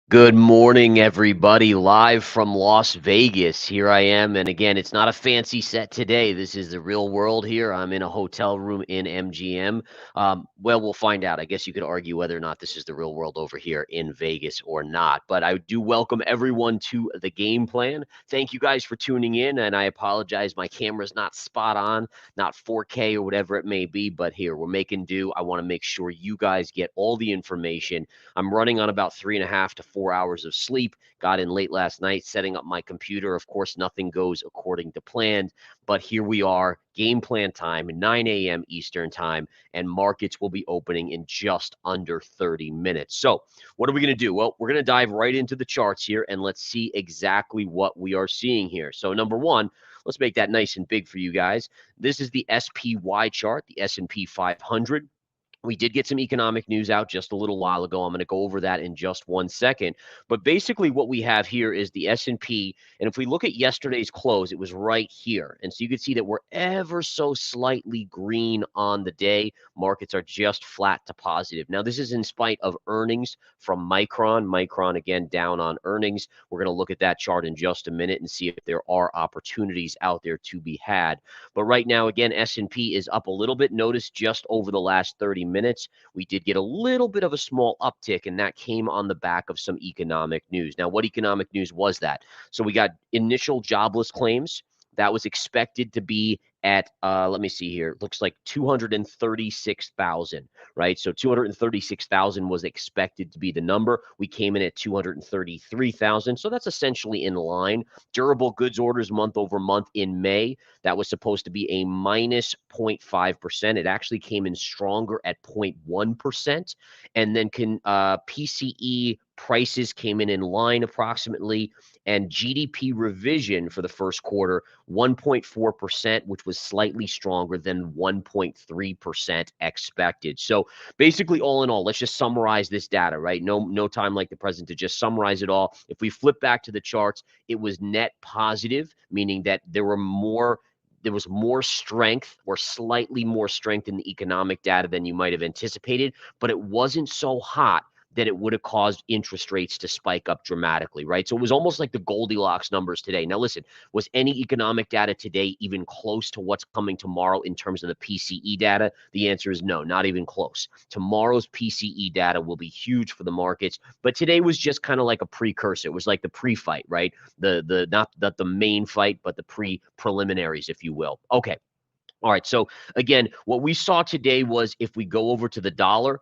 Good morning, everybody. Live from Las Vegas. Here I am. And again, it's not a fancy set today. This is the real world here. I'm in a hotel room in MGM. Well, we'll find out. I guess you could argue whether or not this is the real world over here in Vegas or not. But I do welcome everyone to the game plan. Thank you guys for tuning in. And I apologize. My camera's not spot on, not 4K or whatever it may be. But here, we're making do. I want to make sure you guys get all the information. I'm running on about 3.5 to 4 hours of sleep. Got in late last night setting up my computer. Of course, nothing goes according to plan, but here we are, game plan time, 9 a.m. Eastern time, and markets will be opening in just under 30 minutes. So, what are we going to do? Well, we're going to dive right into the charts here and let's see exactly what we are seeing here. So, number one, let's make that nice and big for you guys. This is the SPY chart, the S&P 500. We did get some economic news out just a little while ago. I'm going to go over that in just 1 second. But basically what we have here is the S&P. And if we look at yesterday's close, it was right here. And so you can see that we're ever so slightly green on the day. Markets are just flat to positive. Now, this is in spite of earnings from Micron. Micron, again, down on earnings. We're going to look at that chart in just a minute and see if there are opportunities out there to be had. But right now, again, S&P is up a little bit. Notice just over the last 30 minutes, we did get a little bit of a small uptick, and that came on the back of some economic news. Now, what economic news was that? So we got initial jobless claims. That was expected to be at, let me see here, looks like 236,000, right? So 236,000 was expected to be the number. We came in at 233,000. So that's essentially in line. Durable goods orders month over month in May, that was supposed to be a minus 0.5%. It actually came in stronger at 0.1%. And then PCE prices came in line approximately, and GDP revision for the first quarter 1.4%, which was slightly stronger than 1.3% expected. So basically, all in all, let's just summarize this data, right? No time like the present to just summarize it all. If we flip back to the charts, it was net positive, meaning that there was more strength or slightly more strength in the economic data than you might have anticipated, but it wasn't so hot that it would have caused interest rates to spike up dramatically, right? So it was almost like the Goldilocks numbers today. Now, listen, was any economic data today even close to what's coming tomorrow in terms of the PCE data? The answer is no, not even close. Tomorrow's PCE data will be huge for the markets, but today was just kind of like a precursor. It was like the pre-fight, right? The not the main fight, but the preliminaries, if you will. Okay. All right. So again, what we saw today was if we go over to the dollar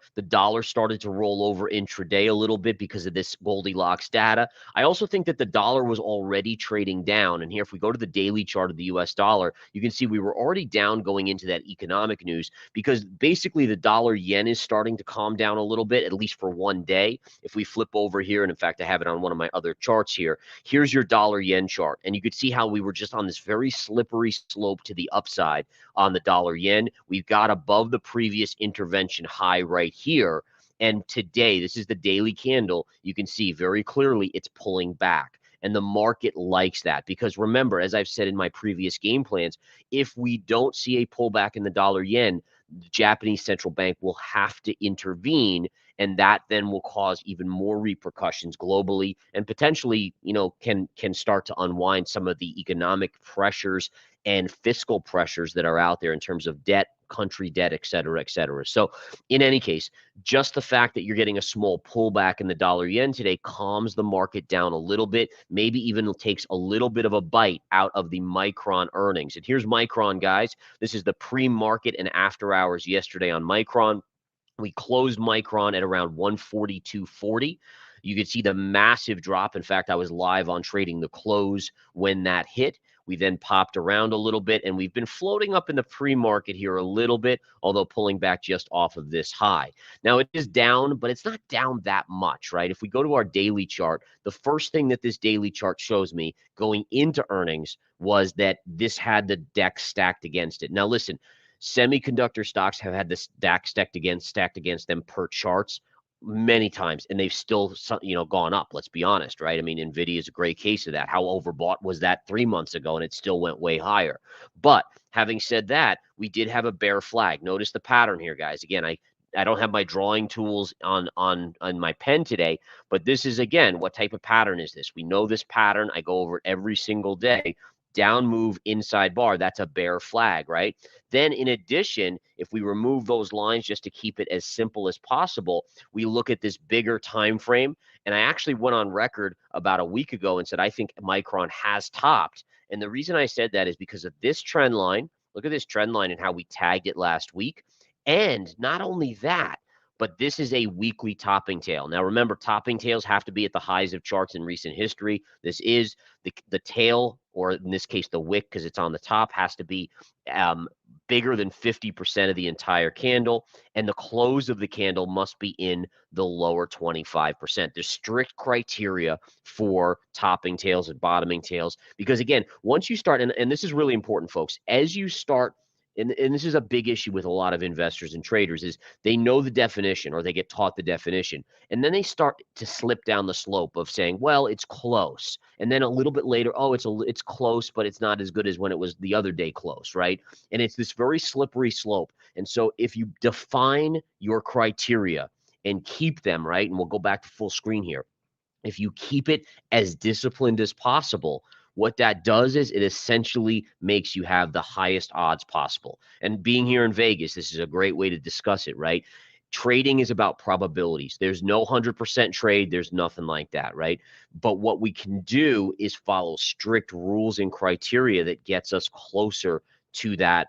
started to roll over intraday a little bit because of this Goldilocks data. I also think that the dollar was already trading down. And here, if we go to the daily chart of the US dollar, you can see we were already down going into that economic news because basically the dollar yen is starting to calm down a little bit, at least for one day. If we flip over here, and in fact, I have it on one of my other charts here, here's your dollar yen chart. And you could see how we were just on this very slippery slope to the upside on the dollar yen. We've got above the previous intervention high right here. And today, this is the daily candle. You can see very clearly it's pulling back. And the market likes that because remember, as I've said in my previous game plans, if we don't see a pullback in the dollar yen, the Japanese central bank will have to intervene, and that then will cause even more repercussions globally and potentially, can start to unwind some of the economic pressures and fiscal pressures that are out there in terms of debt, country debt, et cetera, et cetera. So in any case, just the fact that you're getting a small pullback in the dollar yen today calms the market down a little bit, maybe even takes a little bit of a bite out of the Micron earnings. And here's Micron, guys. This is the pre-market and after hours yesterday on Micron. We closed Micron at around 142.40. You could see the massive drop. In fact, I was live on Trading the Close when that hit. We then popped around a little bit, and we've been floating up in the pre-market here a little bit, although pulling back just off of this high. Now, it is down, but it's not down that much, right? If we go to our daily chart, the first thing that this daily chart shows me going into earnings was that this had the deck stacked against it. Now, listen, semiconductor stocks have had this deck stacked against them per charts many times, and they've still gone up. Let's be honest, right? I mean, Nvidia is a great case of that. How overbought was that 3 months ago, and it still went way higher. But having said that, we did have a bear flag. Notice the pattern here, guys. Again, I don't have my drawing tools on my pen today, but this is, again, what type of pattern is this? We know this pattern. I go over it every single day. Down move inside bar, that's a bear flag, right? Then in addition, if we remove those lines just to keep it as simple as possible, we look at this bigger time frame. And I actually went on record about a week ago and said, I think Micron has topped. And the reason I said that is because of this trend line. Look at this trend line and how we tagged it last week. And not only that, but this is a weekly topping tail. Now, remember, topping tails have to be at the highs of charts in recent history. This is the tail, or in this case, the wick, because it's on the top, has to be bigger than 50% of the entire candle. And the close of the candle must be in the lower 25%. There's strict criteria for topping tails and bottoming tails. Because again, once you start, and this is really important, folks, as you start, and this is a big issue with a lot of investors and traders, is they know the definition, or they get taught the definition, and then they start to slip down the slope of saying, well, it's close. And then a little bit later, oh, it's close, but it's not as good as when it was the other day close, right? And it's this very slippery slope. And so if you define your criteria and keep them, right, and we'll go back to full screen here, if you keep it as disciplined as possible, what that does is it essentially makes you have the highest odds possible. And being here in Vegas, this is a great way to discuss it, right? Trading is about probabilities. There's no 100% trade. There's nothing like that, right? But what we can do is follow strict rules and criteria that gets us closer to that,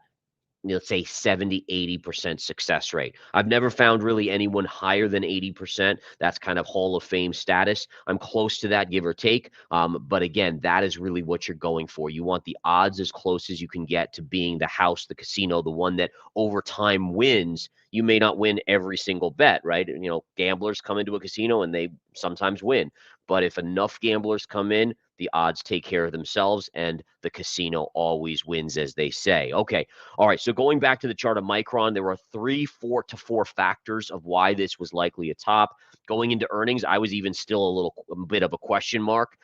let's say 70, 80% success rate. I've never found really anyone higher than 80%. That's kind of Hall of Fame status. I'm close to that, give or take. But again, that is really what you're going for. You want the odds as close as you can get to being the house, the casino, the one that over time wins. You may not win every single bet, right? You know, gamblers come into a casino and they sometimes win. But if enough gamblers come in, the odds take care of themselves and the casino always wins, as they say. Okay. All right, so going back to the chart of Micron, there were 4 factors of why this was likely a top. Going into earnings, I was even still a bit of a question mark,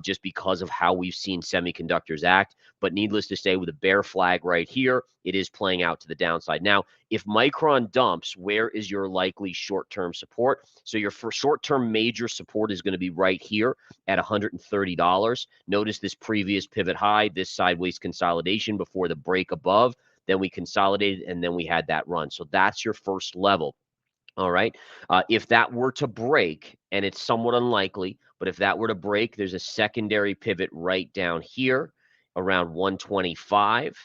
just because of how we've seen semiconductors act. But needless to say, with a bear flag right here, it is playing out to the downside. Now, if Micron dumps, where is your likely short-term support? So your short-term major support is going to be right here at $130. Notice this previous pivot high, this sideways consolidation before the break above. Then we consolidated, and then we had that run. So that's your first level. All right. If that were to break, and it's somewhat unlikely, but if that were to break, there's a secondary pivot right down here around 125.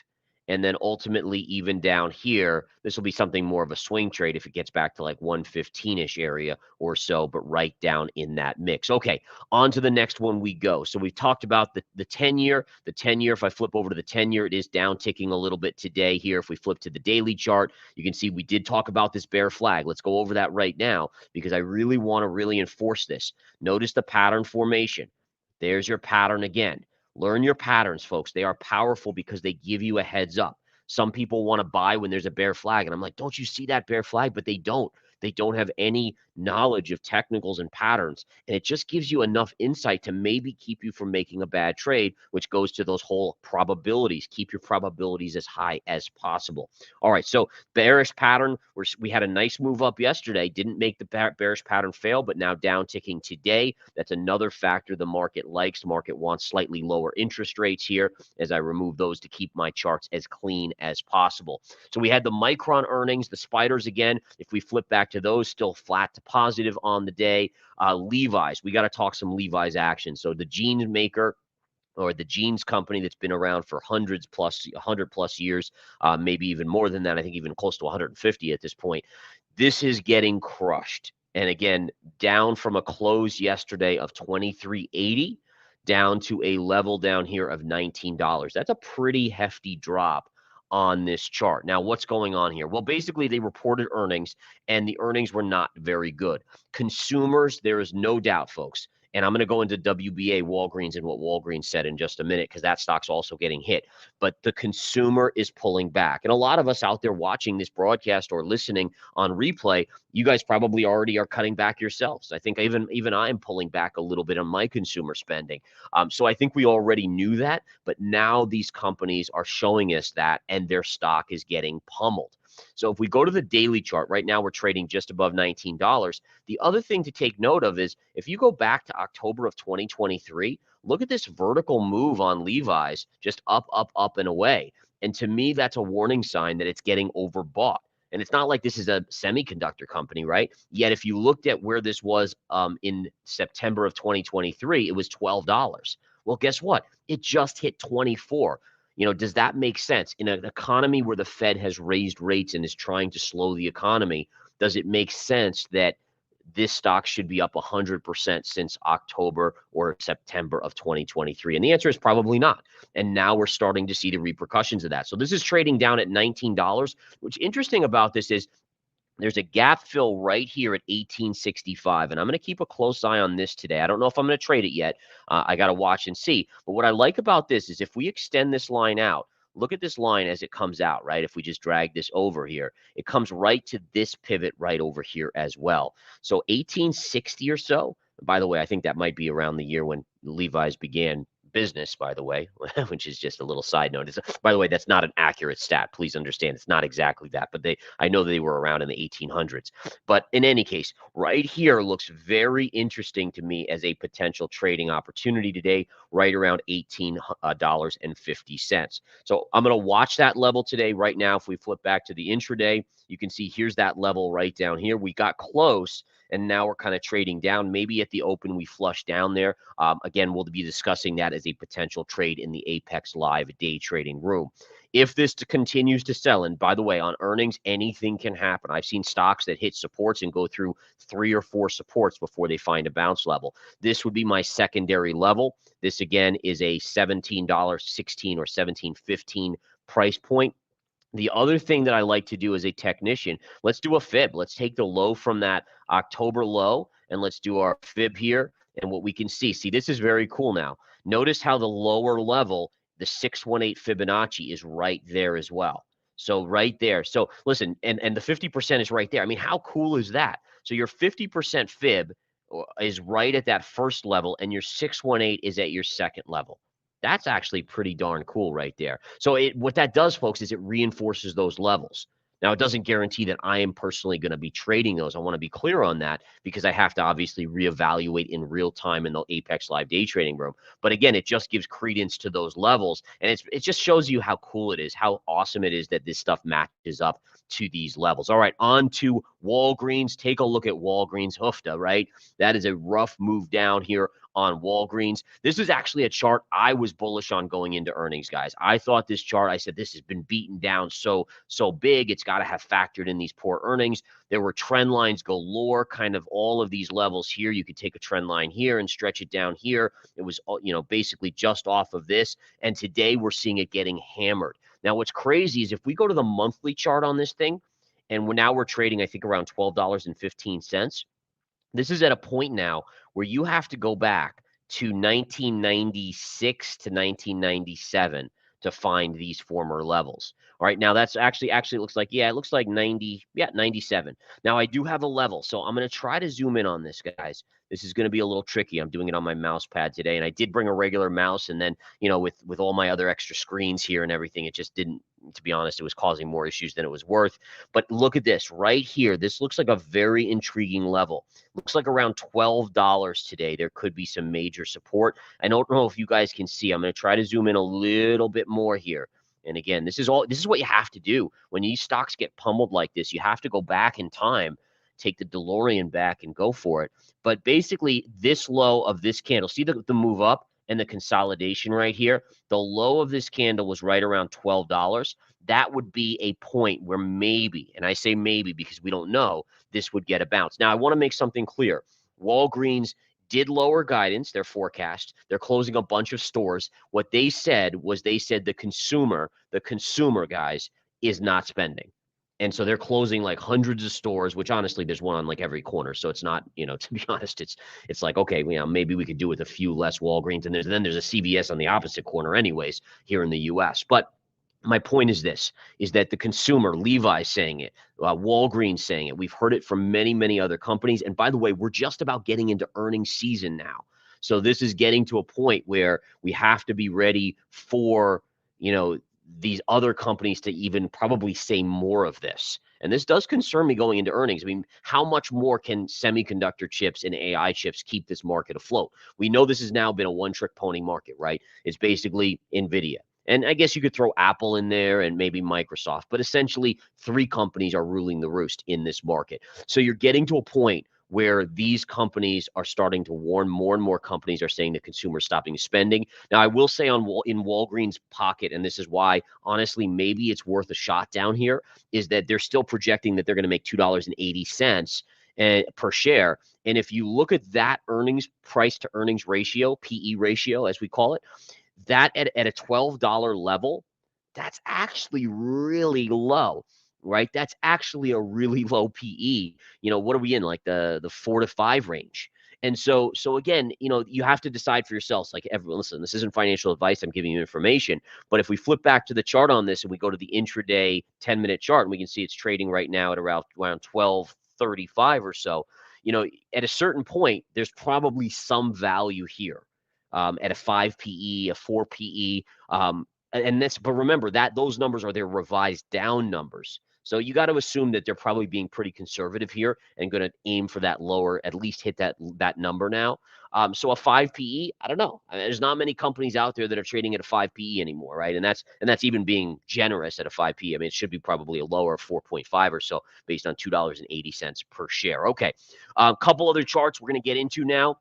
And then ultimately, even down here, this will be something more of a swing trade if it gets back to like 115-ish area or so, but right down in that mix. Okay, on to the next one we go. So we've talked about the 10-year. The 10-year, if I flip over to the 10-year, it is down ticking a little bit today here. If we flip to the daily chart, you can see we did talk about this bear flag. Let's go over that right now because I really want to really enforce this. Notice the pattern formation. There's your pattern again. Learn your patterns, folks. They are powerful because they give you a heads up. Some people want to buy when there's a bear flag, and I'm like, don't you see that bear flag? But they don't. They don't have any knowledge of technicals and patterns, and it just gives you enough insight to maybe keep you from making a bad trade, which goes to those whole probabilities. Keep your probabilities as high as possible. All right, so bearish pattern. We had a nice move up yesterday. Didn't make the bearish pattern fail, but now down ticking today. That's another factor the market likes. The market wants slightly lower interest rates here as I remove those to keep my charts as clean as possible. So we had the Micron earnings, the spiders again. If we flip back to those, still flat to positive on the day. Levi's, we got to talk some Levi's action. So the jeans maker, or the jeans company that's been around for 100 plus years, maybe even more than that. I think even close to 150 at this point. This is getting crushed. And again, down from a close yesterday of $23.80 down to a level down here of $19. That's a pretty hefty drop on this chart. Now, what's going on here? Well, basically, they reported earnings, and the earnings were not very good. Consumers, there is no doubt, folks. And I'm going to go into WBA, Walgreens, and what Walgreens said in just a minute, because that stock's also getting hit. But the consumer is pulling back. And a lot of us out there watching this broadcast or listening on replay, you guys probably already are cutting back yourselves. I think even I'm pulling back a little bit on my consumer spending. So I think we already knew that, but now these companies are showing us that, and their stock is getting pummeled. So if we go to the daily chart, right now we're trading just above $19. The other thing to take note of is if you go back to October of 2023, look at this vertical move on Levi's, just up, up, up, and away. And to me, that's a warning sign that it's getting overbought. And it's not like this is a semiconductor company, right? Yet if you looked at where this was in September of 2023, it was $12. Well, guess what? It just hit 24. Does that make sense? In an economy where the Fed has raised rates and is trying to slow the economy, does it make sense that this stock should be up 100% since October or September of 2023? And the answer is probably not. And now we're starting to see the repercussions of that. So this is trading down at $19. What's interesting about this is there's a gap fill right here at 1865, and I'm going to keep a close eye on this today. I don't know if I'm going to trade it yet. I got to watch and see. But what I like about this is if we extend this line out, look at this line as it comes out, right? If we just drag this over here, it comes right to this pivot right over here as well. So 1860 or so. By the way, I think that might be around the year when Levi's began business, by the way, which is just a little side note. By the way, that's not an accurate stat. Please understand, it's not exactly that, but I know they were around in the 1800s. But in any case, right here looks very interesting to me as a potential trading opportunity today, right around $18.50. So I'm going to watch that level today. Right now, if we flip back to the intraday, you can see here's that level right down here. We got close, and now we're kind of trading down. Maybe at the open, we flush down there. Again, we'll be discussing that as a potential trade in the Apex Live day trading room. If this continues to sell, and by the way, on earnings, anything can happen. I've seen stocks that hit supports and go through 3 or 4 supports before they find a bounce level. This would be my secondary level. This, again, is a $17.16 or $17.15 price point. The other thing that I like to do as a technician, let's do a fib. Let's take the low from that October low, and let's do our fib here. And what we can see, this is very cool now. Notice how the lower level, the 618 Fibonacci, is right there as well. So right there. So listen, and the 50% is right there. I mean, how cool is that? So your 50% fib is right at that first level, and your 618 is at your second level. That's actually pretty darn cool right there. So what that does, folks, is it reinforces those levels. Now, it doesn't guarantee that I am personally going to be trading those. I want to be clear on that because I have to obviously reevaluate in real time in the Apex Live day trading room. But again, it just gives credence to those levels. And it just shows you how cool it is, how awesome it is that this stuff matches up to these levels. All right, on to Walgreens. Take a look at Walgreens. Hoofda, right? That is a rough move down here on Walgreens. This is actually a chart I was bullish on going into earnings, guys. I thought this chart, I said, this has been beaten down so big. It's got to have factored in these poor earnings. There were trend lines galore, kind of all of these levels here. You could take a trend line here and stretch it down here. It was, basically just off of this. And today we're seeing it getting hammered. Now, what's crazy is if we go to the monthly chart on this thing, and we're trading, I think, around $12.15. This is at a point now where you have to go back to 1996 to 1997 to find these former levels. All right, now that's actually it looks like, it looks like 97. Now I do have a level, so I'm going to try to zoom in on this, guys. This is going to be a little tricky. I'm doing it on my mouse pad today, and I did bring a regular mouse, and then, with all my other extra screens here and everything, it just didn't, to be honest, it was causing more issues than it was worth. But look at this right here. This looks like a very intriguing level. Looks like around $12 today. There could be some major support. I don't know if you guys can see. I'm going to try to zoom in a little bit more here. And again, this is what you have to do. When these stocks get pummeled like this, you have to go back in time, take the DeLorean back and go for it. But basically, this low of this candle, see the move up and the consolidation right here? The low of this candle was right around $12. That would be a point where maybe, and I say maybe because we don't know, this would get a bounce. Now, I want to make something clear. Walgreens did lower guidance, their forecast. They're closing a bunch of stores. What they said was the consumer, guys, is not spending. And so they're closing like hundreds of stores, which honestly, there's one on like every corner. So it's not, to be honest, it's like, okay, maybe we could do with a few less Walgreens. And then there's a CVS on the opposite corner anyways here in the US. But my point is that the consumer, Levi saying it, Walgreens saying it. We've heard it from many, many other companies. And by the way, we're just about getting into earnings season now. So this is getting to a point where we have to be ready for, these other companies to even probably say more of this. And this does concern me going into earnings. I mean, how much more can semiconductor chips and AI chips keep this market afloat? We know this has now been a one-trick pony market, right? It's basically Nvidia. And I guess you could throw Apple in there and maybe Microsoft, but essentially 3 companies are ruling the roost in this market. So you're getting to a point where these companies are starting to warn. More and more companies are saying the consumer's stopping spending. Now, I will say in Walgreens' pocket, and this is why, honestly, maybe it's worth a shot down here, is that they're still projecting that they're going to make $2.80 per share. And if you look at that earnings price to earnings ratio, PE ratio, as we call it, that at a $12 level, that's actually really low, right? That's actually a really low PE. What are we in, like the 4 to 5 range? And so again, you have to decide for yourselves. Like, everyone, listen, this isn't financial advice. I'm giving you information. But if we flip back to the chart on this and we go to the intraday 10-minute chart, and we can see it's trading right now at around 12.35 or so. At a certain point, there's probably some value here, at a 5 PE, a 4 PE. But remember that those numbers are their revised down numbers. So you got to assume that they're probably being pretty conservative here and going to aim for that lower, at least hit that number now. So a 5 PE, I don't know. I mean, there's not many companies out there that are trading at a 5 PE anymore, right? And that's even being generous at a 5 PE. I mean, it should be probably a lower 4.5 or so based on $2.80 per share. Okay, a couple other charts we're going to get into now.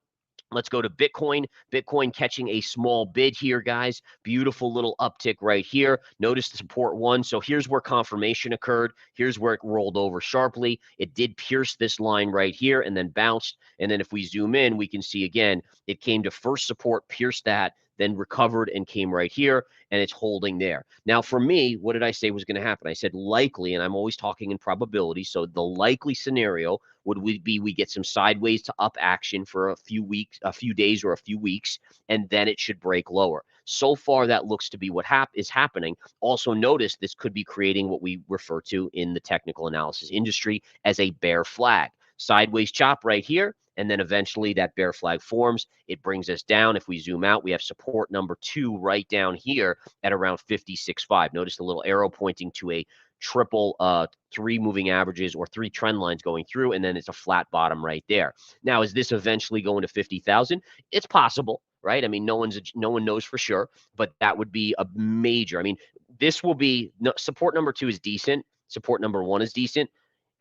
Let's go to Bitcoin. Bitcoin catching a small bid here, guys. Beautiful little uptick right here. Notice the support one. So here's where confirmation occurred. Here's where it rolled over sharply. It did pierce this line right here and then bounced. And then if we zoom in, we can see again, it came to first support, pierced that, then recovered and came right here, and it's holding there. Now, for me, what did I say was going to happen? I said likely, and I'm always talking in probability. So the likely scenario would we get some sideways to up action for a few weeks, a few days, or a few weeks, and then it should break lower. So far, that looks to be what is happening. Also, notice this could be creating what we refer to in the technical analysis industry as a bear flag. Sideways chop right here, and then eventually that bear flag forms. It brings us down. If we zoom out, we have support number 2 right down here at around 56.5. Notice the little arrow pointing to a triple 3 moving averages or 3 trend lines going through, and then it's a flat bottom right there. Now, is this eventually going to 50,000? It's possible, right? I mean, no one knows for sure, but that would be a major. I mean, this will be support number 2 is decent. Support number 1 is decent.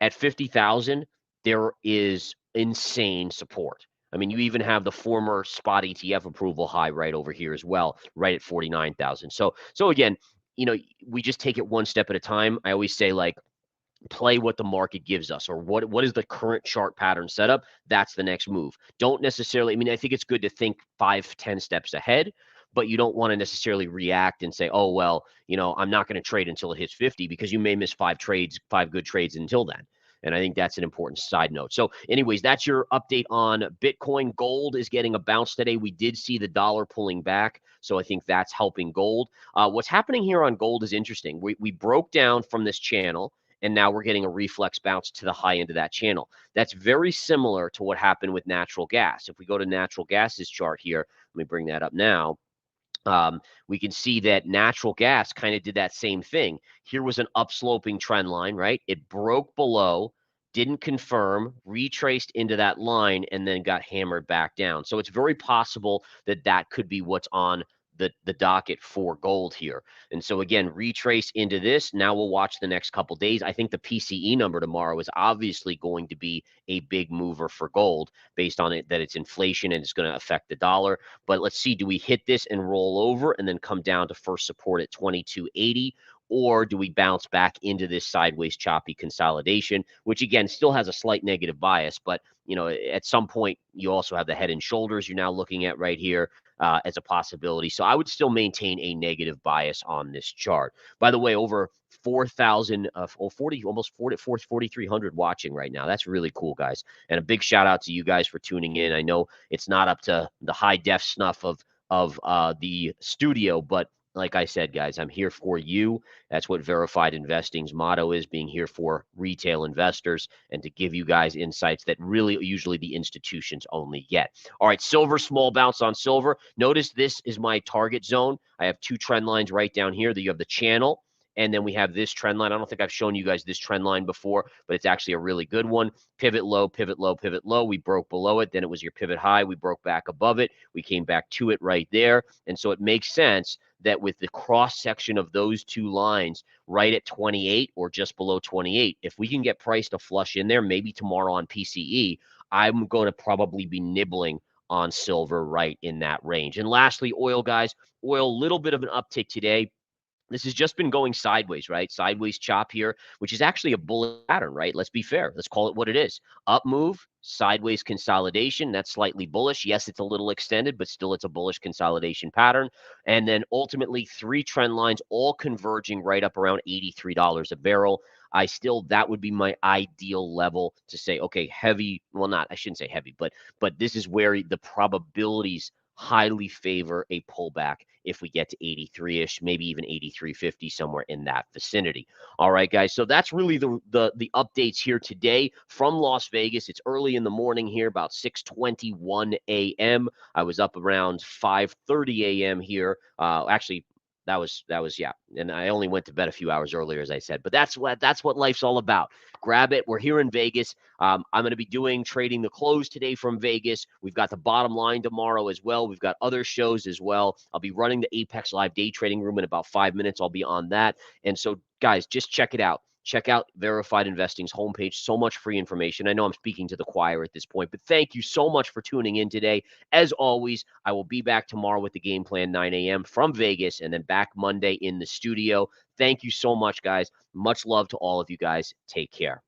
At 50,000, there is insane support. I mean, you even have the former spot ETF approval high right over here as well, right at 49,000. So again, we just take it one step at a time. I always say, like, play what the market gives us, or what is the current chart pattern setup. That's the next move. Don't necessarily, I mean, I think it's good to think 5-10 steps ahead, but you don't want to necessarily react and say, oh, well, I'm not going to trade until it hits 50, because you may miss 5 good trades until then. And I think that's an important side note. So anyways, that's your update on Bitcoin. Gold is getting a bounce today. We did see the dollar pulling back, so I think that's helping gold. What's happening here on gold is interesting. We broke down from this channel, and now we're getting a reflex bounce to the high end of that channel. That's very similar to what happened with natural gas. If we go to natural gas's chart here, let me bring that up now. We can see that natural gas kind of did that same thing. Here was an upsloping trend line, right? It broke below, didn't confirm, retraced into that line, and then got hammered back down. So it's very possible that that could be what's on the docket for gold here. And so again, retrace into this. Now we'll watch the next couple days. I think the PCE number tomorrow is obviously going to be a big mover for gold, based on it that it's inflation and it's going to affect the dollar. But let's see, do we hit this and roll over and then come down to first support at 22.80? Or do we bounce back into this sideways choppy consolidation, which again still has a slight negative bias, but at some point you also have the head and shoulders you're now looking at right here as a possibility. So I would still maintain a negative bias on this chart. By the way, over 4,000, almost 4,300 watching right now. That's really cool, guys. And a big shout out to you guys for tuning in. I know it's not up to the high def snuff of the studio, but like I said, guys, I'm here for you. That's what Verified Investing's motto is, being here for retail investors and to give you guys insights that really usually the institutions only get. All right, silver, small bounce on silver. Notice this is my target zone. I have two trend lines right down here. That you have the channel, and then we have this trend line. I don't think I've shown you guys this trend line before, but it's actually a really good one. Pivot low, pivot low, pivot low. We broke below it. Then it was your pivot high. We broke back above it. We came back to it right there. And so it makes sense that with the cross section of those two lines right at 28 or just below 28, if we can get price to flush in there, maybe tomorrow on PCE, I'm going to probably be nibbling on silver right in that range. And lastly, oil, guys, oil, a little bit of an uptick today. This has just been going sideways, right? Sideways chop here, which is actually a bullish pattern, right? Let's be fair. Let's call it what it is. Up move, sideways consolidation. That's slightly bullish. Yes, it's a little extended, but still it's a bullish consolidation pattern. And then ultimately three trend lines all converging right up around $83 a barrel. That would be my ideal level to say, okay, heavy, well, not, I shouldn't say heavy, but this is where the probabilities highly favor a pullback if we get to 83-ish, maybe even 83.50, somewhere in that vicinity. All right, guys. So that's really the updates here today from Las Vegas. It's early in the morning here, about 6:21 a.m. I was up around 5:30 a.m. here. Actually, that was yeah. And I only went to bed a few hours earlier, as I said. But that's what life's all about. Grab it. We're here in Vegas. I'm going to be doing trading the close today from Vegas. We've got the bottom line tomorrow as well. We've got other shows as well. I'll be running the Apex Live day trading room in about 5 minutes. I'll be on that. And so, guys, just check it out. Check out Verified Investing's homepage. So much free information. I know I'm speaking to the choir at this point, but thank you so much for tuning in today. As always, I will be back tomorrow with the game plan 9 a.m. from Vegas and then back Monday in the studio. Thank you so much, guys. Much love to all of you guys. Take care.